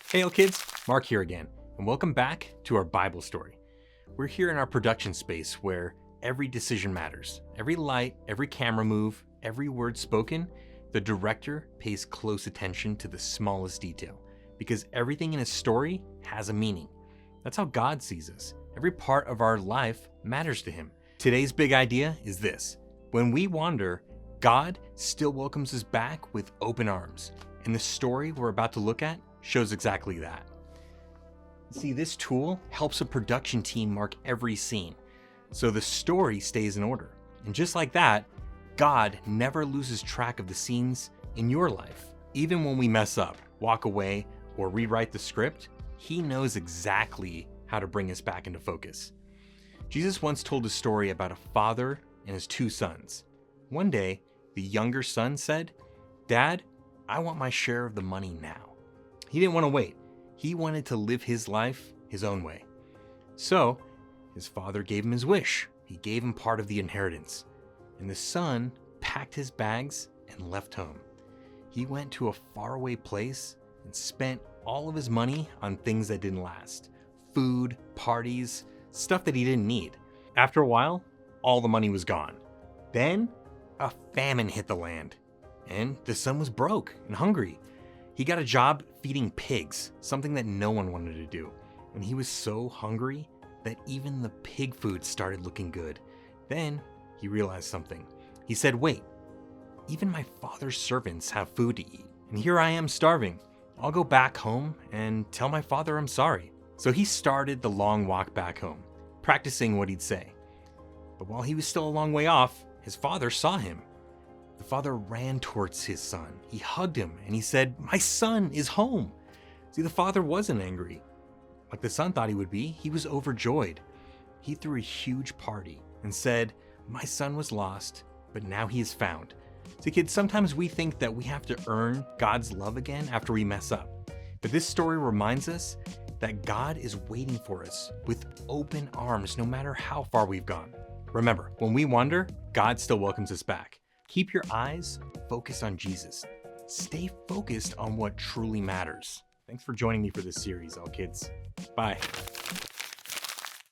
Hey LKIDS, Mark here again, and welcome back to our Bible story. We're here in our production space where every decision matters. Every light, every camera move, every word spoken, the director pays close attention to the smallest detail because everything in a story has a meaning. That's how God sees us. Every part of our life matters to Him. Today's big idea is this: when we wander, God still welcomes us back with open arms. And the story we're about to look at shows exactly that. See, this tool helps a production team mark every scene, so the story stays in order. And just like that, God never loses track of the scenes in your life. Even when we mess up, walk away, or rewrite the script, He knows exactly how to bring us back into focus. Jesus once told a story about a father and his two sons. One day, the younger son said, "Dad, I want my share of the money now." He didn't want to wait. He wanted to live his life his own way. So, his father gave him his wish. He gave him part of the inheritance. And the son packed his bags and left home. He went to a faraway place and spent all of his money on things that didn't last. Food, parties, stuff that he didn't need. After a while, all the money was gone. Then, a famine hit the land. And the son was broke and hungry. He got a job feeding pigs, something that no one wanted to do. And he was so hungry that even the pig food started looking good. Then he realized something. He said, "Wait, even my father's servants have food to eat. And here I am starving. I'll go back home and tell my father I'm sorry." So he started the long walk back home, practicing what he'd say. But while he was still a long way off, his father saw him. The father ran towards his son. He hugged him and he said, "My son is home." See, the father wasn't angry like the son thought he would be. He was overjoyed. He threw a huge party and said, "My son was lost, but now he is found." See, kids, sometimes we think that we have to earn God's love again after we mess up. But this story reminds us that God is waiting for us with open arms no matter how far we've gone. Remember, when we wander, God still welcomes us back. Keep your eyes focused on Jesus. Stay focused on what truly matters. Thanks for joining me for this series, all kids. Bye.